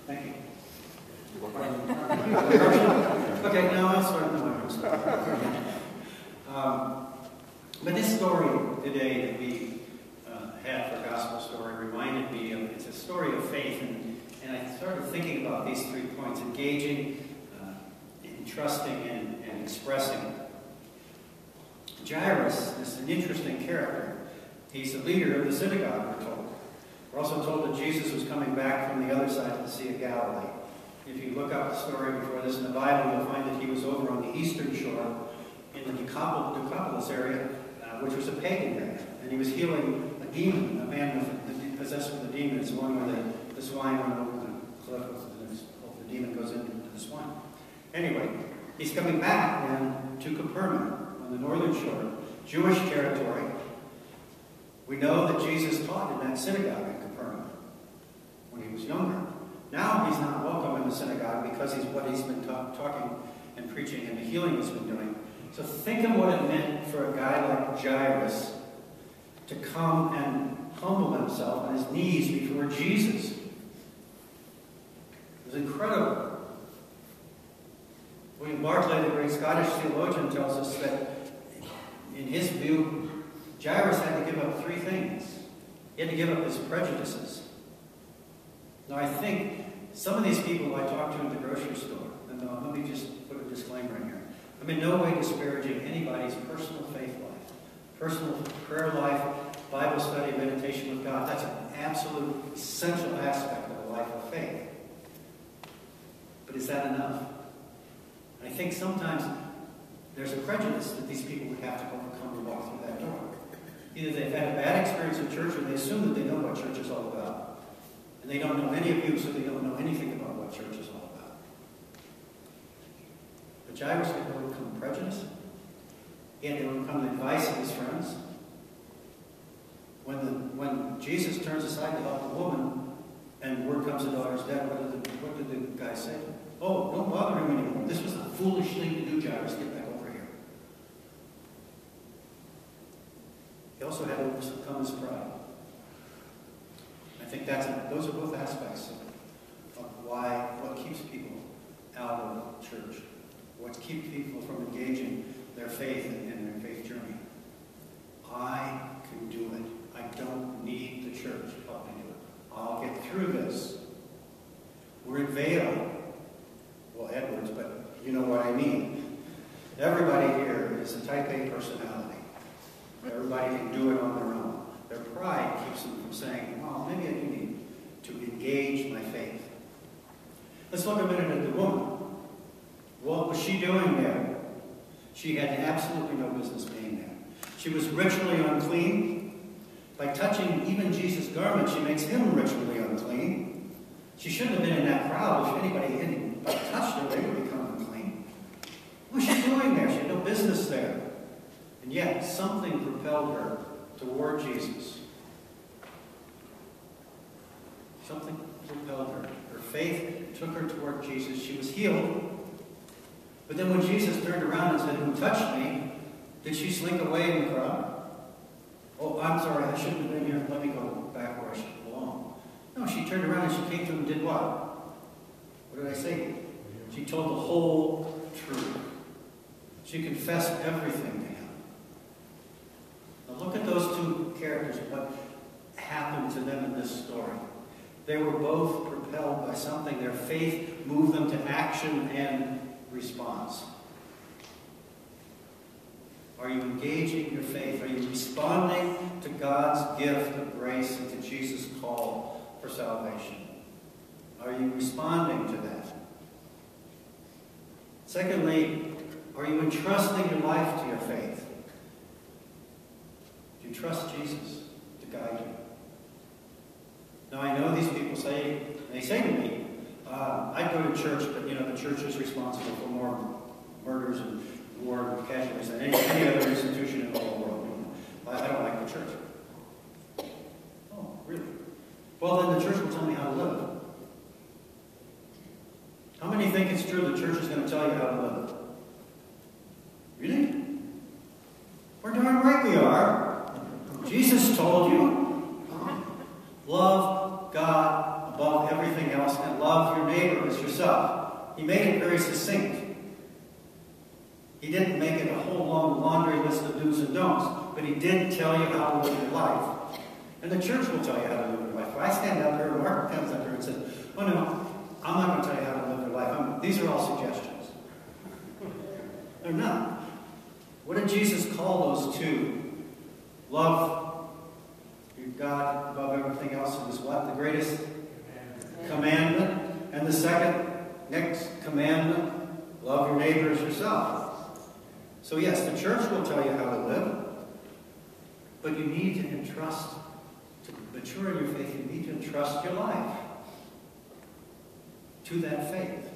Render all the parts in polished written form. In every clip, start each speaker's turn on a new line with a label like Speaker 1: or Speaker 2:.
Speaker 1: Thank you. Okay, now I'll start the but this story today that we had for Gospel Story reminded me of, it's a story of faith, and I started thinking about these 3 points: engaging, entrusting, and expressing. Jairus is an interesting character. He's the leader of the synagogue, we're told. We're also told that Jesus was coming back from the other side of the Sea of Galilee. If you look up the story before this in the Bible, you'll find that he was over on the eastern shore in the Decapolis area, which was a pagan area. And he was healing a demon, a man possessed with a demon. It's the one where the swine run over the cliff, and the demon goes into the swine. Anyway, he's coming back then to Capernaum on the northern shore, Jewish territory. We know that Jesus taught in that synagogue in Capernaum when he was younger. Now he's not welcome in the synagogue because he's what he's been talking and preaching and the healing he's been doing. So think of what it meant for a guy like Jairus to come and humble himself on his knees before Jesus. It was incredible. William Barclay, the great Scottish theologian, tells us that in his view, Jairus had to give up 3 things. He had to give up his prejudices. Now I think some of these people I talked to at the grocery store, and let me just put a disclaimer in here. I'm in no way disparaging anybody's personal faith life, personal prayer life, Bible study, meditation with God. That's an absolute essential aspect of a life of faith. But is that enough? I think sometimes there's a prejudice that these people have to overcome to walk through that door. Either they've had a bad experience with church, or they assume that they know what church is all about. And they don't know any of you, so they don't know anything about what church is all about. But Jairus had to overcome prejudice. He had to overcome the advice of his friends. When Jesus turns aside to help the woman, and word comes the daughter's dead, what did the guy say? Oh, don't bother him anymore. This was a foolish thing to do, Jairus. Get back over here. He also had to overcome his pride. I think those are both aspects of what keeps people out of church, what keeps people from engaging their faith and their faith journey. I can do it. I don't need the church to help me do it. I'll get through this. We're in Vale. Well, Edwards, but you know what I mean. Everybody here is a type A personality. Everybody can do it on their own. Their pride keeps them from saying, well, maybe I do need to engage my faith. Let's look a minute at the woman. What was she doing there? She had absolutely no business being there. She was ritually unclean. By touching even Jesus' garment, she makes him ritually unclean. She shouldn't have been in that crowd. If anybody touched her, they would become unclean. What was she doing there? She had no business there. And yet, something propelled her toward Jesus. Something propelled her. Her faith took her toward Jesus. She was healed. But then when Jesus turned around and said, "Who touched me?" did she slink away in the crowd? Oh, I'm sorry, I shouldn't have been here. Let me go back where I should belong. No, she turned around and she came to him and did what? What did I say? She told the whole truth. She confessed everything to him. Now look at those 2 characters, what happened to them in this story. They were both propelled by something. Their faith moved them to action and response. Are you engaging your faith? Are you responding to God's gift of grace and to Jesus' call for salvation? Are you responding to that? Secondly, are you entrusting your life to your faith? Do you trust Jesus to guide you? Now I know these people say to me, I'd go to church, but the church is responsible for more murders and war casualties than any other institution in the whole world. I don't like the church. Oh, really? Well, then the church will tell me how to live. How many think it's true the church is going to tell you how to live? Really? We're darn right we are. Jesus told you, love God above everything else, and love your neighbor as yourself. He made it very succinct. He didn't make it a whole long laundry list of do's and don'ts, but he did tell you how to live your life. And the church will tell you how to live your life. If I stand up here, Mark comes up here and says, oh no, I'm not going to tell you how to live your life. These are all suggestions. They're not. What did Jesus call those two? Love your God above everything else, and is what? The greatest commandment. And the second, next commandment, love your neighbor as yourself. So yes, the church will tell you how to live, but you need to entrust, to mature in your faith, you need to entrust your life to that faith.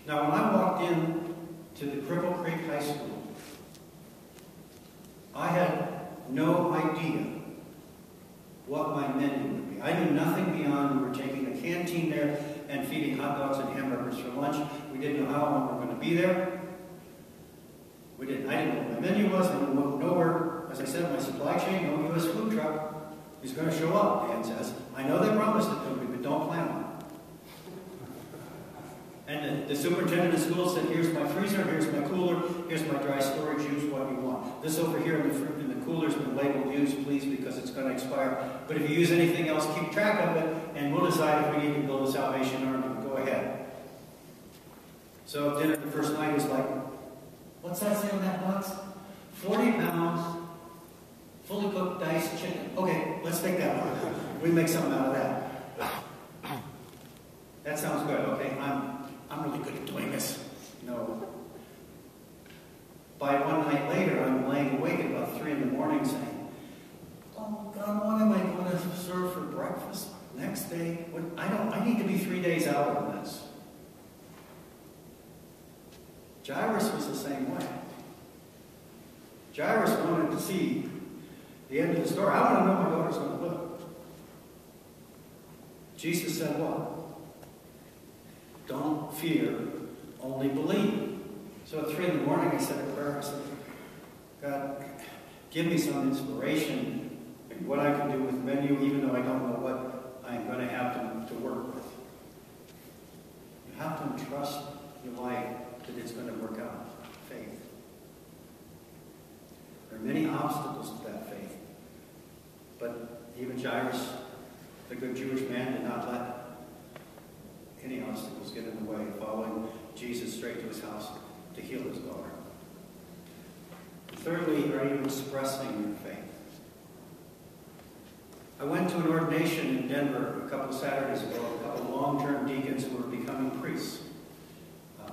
Speaker 1: Now, when I walked in to the Cripple Creek High School, I had no idea what my menu would be. I knew nothing beyond we were taking a canteen there and feeding hot dogs and hamburgers for lunch. We didn't know how long we were going to be there. I didn't know what my menu was. I didn't know where, as I said, my supply chain, no U.S. food truck is going to show up, Dan says. I know they promised it to me, but don't plan on it. And the superintendent of schools said, here's my freezer, here's my cooler, here's my dry storage, use what you want. This over here in the cooler's been labeled use, please, because it's going to expire. But if you use anything else, keep track of it, and we'll decide if we need to build a Salvation Army. Go ahead. So dinner the first night was like, what's that say on that box? 40 pounds, fully cooked diced chicken. Okay, let's take that one. We make something out of that. That sounds good. Okay, I'm really good at doing this. No. By one night later, I'm laying awake at about 3 in the morning saying, oh God, what am I going to serve for breakfast next day? I need to be 3 days out of this. Jairus was the same way. Jairus wanted to see the end of the story. I want to know my daughter's going to live. Jesus said what? Don't fear, only believe. So at 3 in the morning, I said a prayer. I said, God, give me some inspiration in what I can do with menu, even though I don't know what I'm going to have to work with. You have to entrust your life that it's going to work out. Faith. There are many obstacles to that faith. But even Jairus, the good Jewish man, did not let any obstacles get in the way of following Jesus straight to his house to heal his daughter. And thirdly, are you expressing your faith? I went to an ordination in Denver a couple of Saturdays ago, a couple of long-term deacons who were becoming priests.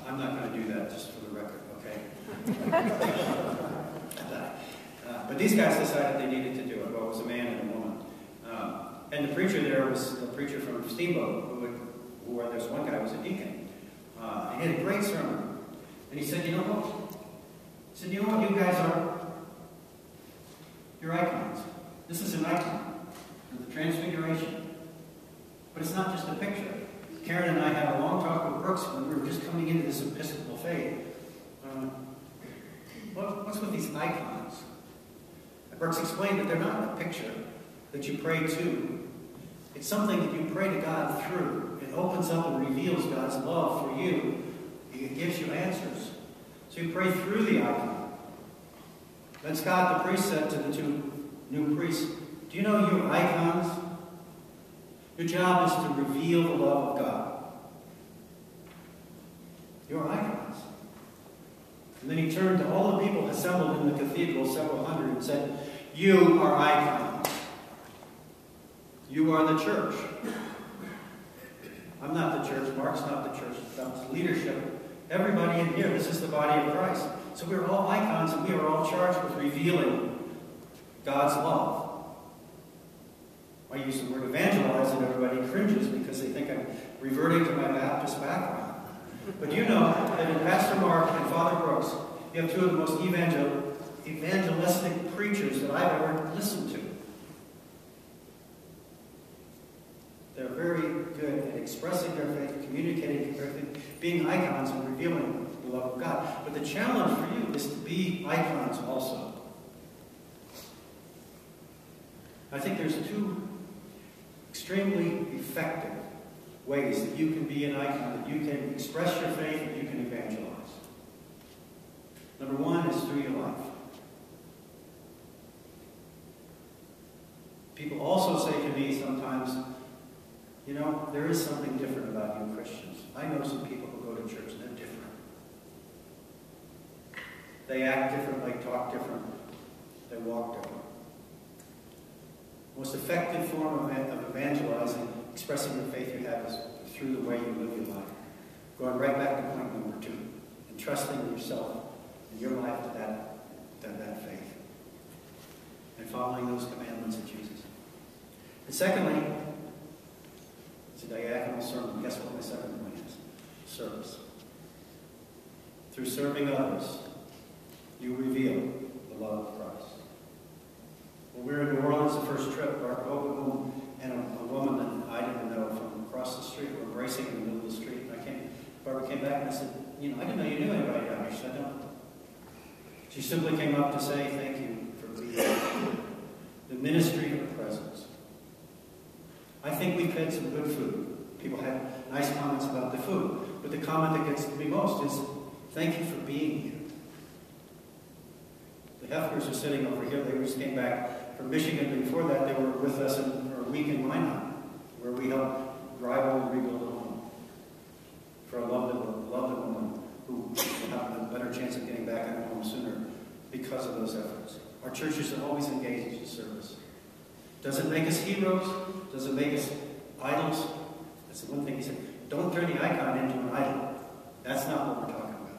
Speaker 1: I'm not going to do that, just for the record, okay? But these guys decided they needed to do it. Well, it was a man and a woman. And the preacher there was the preacher from Steamboat, there's one guy who was a deacon. And he had a great sermon. And he said, you know what? He said, you know what you guys are? You're icons. This is an icon of the Transfiguration. But it's not just a picture. Karen and I had a long talk with Brooks when we were just coming into this Episcopal faith. What's with these icons? And Brooks explained that they're not a picture that you pray to. It's something that you pray to God through. It opens up and reveals God's love for you. It gives you answers. So you pray through the icon. Then Scott, the priest, said to the two new priests, do you know you're icons? Your job is to reveal the love of God. You're icons. And then he turned to all the people assembled in the cathedral, several hundred, and said, you are icons. You are the church. I'm not the church. Mark's not the church. That's leadership. Everybody in here, this is the body of Christ. So we're all icons, and we are all charged with revealing God's love. I use the word evangelize, and everybody cringes because they think I'm reverting to my Baptist background. But you know that in Pastor Mark and Father Brooks, you have two of the most evangelistic preachers that I've ever listened to. They're very good at expressing their faith, communicating their faith, being icons and revealing the love of God. But the challenge for you is to be icons also. I think there's two extremely effective ways that you can be an icon, that you can express your faith, that you can evangelize. Number one is through your life. People also say to me sometimes, you know, there is something different about you Christians. I know some people who go to church and they're different. They act different, they talk different, they walk different. The most effective form of evangelizing, expressing the faith you have, is through the way you live your life. Going right back to point number 2, entrusting yourself and your life to that faith. And following those commandments of Jesus. And secondly, it's a diaconal sermon. Guess what my second point is? Service. Through serving others, you reveal the love of Christ. When we were in New Orleans the first trip, Barbara Hogan and a woman that I didn't know from across the street were embracing in the middle of the street. And Barbara came back and I said, you know, I didn't know you knew anybody down here. She said, no. She simply came up to say thank you for being here. The ministry of the presence. I think we've had some good food. People had nice comments about the food. But the comment that gets to me most is, thank you for being here. The Hefners are sitting over here. They just came back from Michigan. Before that, they were with us for a week in Minot, where we helped drive home and rebuild a home for a lovely woman who will have a better chance of getting back in her home sooner because of those efforts. Our churches are always engaged in service. Does it make us heroes? Does it make us idols? That's the one thing he said. Don't turn the icon into an idol. That's not what we're talking about.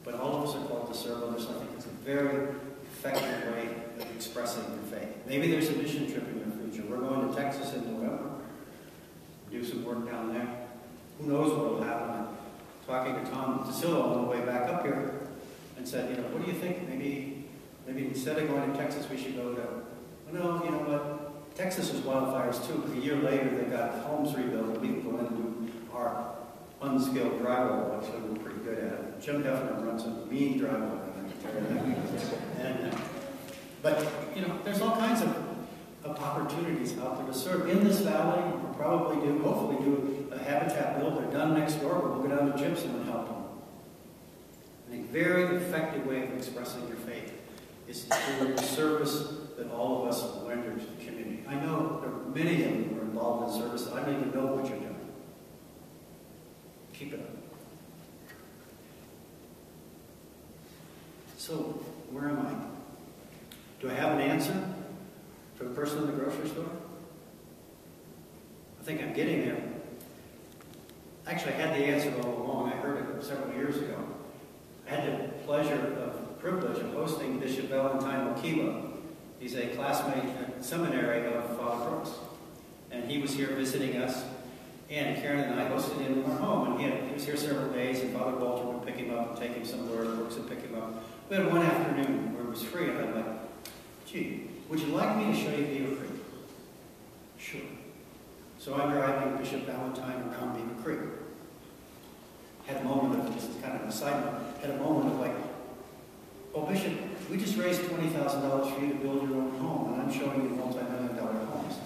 Speaker 1: But all of us are called to serve others. I think it's a very effective way of expressing your faith. Maybe there's a mission trip in your future. We're going to Texas in November. Do some work down there. Who knows what will happen? I'm talking to Tom DeSillo on the way back up here and said, you know, what do you think? Maybe instead of going to Texas, we should go to, no, you know what? Texas is wildfires too. A year later, they got homes rebuilt, and we can go in and do our unskilled drywall, which we're pretty good at it. Jim Hefner runs a mean drywall. But, you know, there's all kinds of opportunities out there to serve. In this valley, we'll probably hopefully do a habitat build. They're done next door, but we'll go down to Gypsum and help them. And a very effective way of expressing your faith is through the service that all of us render to the community. I know there are many of you who are involved in service. I don't even know what you're doing. Keep it up. So, where am I? Do I have an answer for the person in the grocery store? I think I'm getting there. Actually, I had the answer all along. I heard it several years ago. I had the privilege of hosting Bishop Valentine Okiwa. He's a classmate at seminary of Father Brooks. And he was here visiting us. And Karen and I hosted him in our home. And he was here several days, and Father Walter would pick him up and take him somewhere. Brooks would pick him up. We had one afternoon where it was free, and I'm like, gee, would you like me to show you Beaver Creek? Sure. So I'm driving Bishop Valentine around Beaver Creek. Had a moment of, just kind of a side note, had a moment of like, oh, Bishop, we just raised $20,000 for you to build your own home, and I'm showing you multi-million-dollar homes.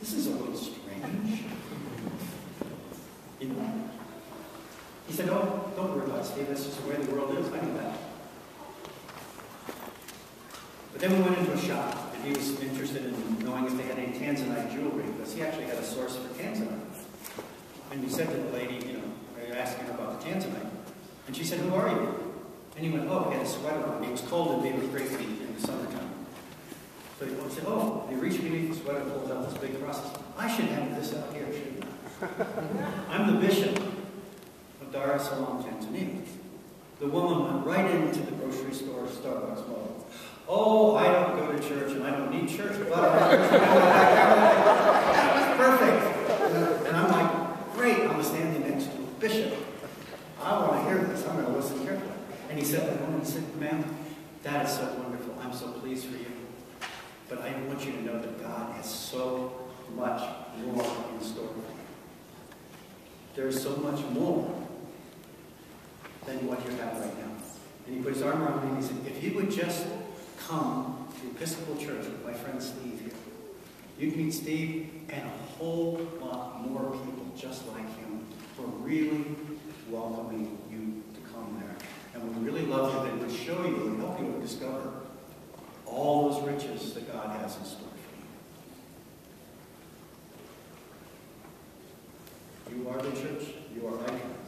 Speaker 1: This is a little strange. You know? He said, oh, don't worry about it, Steve. That's just the way the world is. I know that. But then we went into a shop, and he was interested in knowing if they had any Tanzanite jewelry, because he actually had a source for Tanzanite. And he said to the lady, you know, asking her about the Tanzanite. And she said, who are you? And he went, oh, he had a sweater on. It was cold in Beaver Creek in the summertime. So he said, oh, he reached beneath the sweater, pulled out this big cross. I should have this out here, shouldn't I? I'm the bishop of Dar es Salaam, Tanzania. The woman went right into the grocery store, Starbucks mode. Oh, I don't go to church, and I don't need church, but perfect. And I'm like, great, I'm standing next to a bishop. I want to hear this. I'm going to listen carefully. And he said to the woman, he said, ma'am, that is so wonderful. I'm so pleased for you. But I want you to know that God has so much more in store for you. There's so much more than what you have right now. And he put his arm around me and he said, if you would just come to Episcopal Church with my friend Steve here, You'd meet Steve and a whole lot more people just like him who are really welcoming you to come there. And would really love you, they would show you and help you to discover all those riches that God has in store for you. You are the church. You are my church.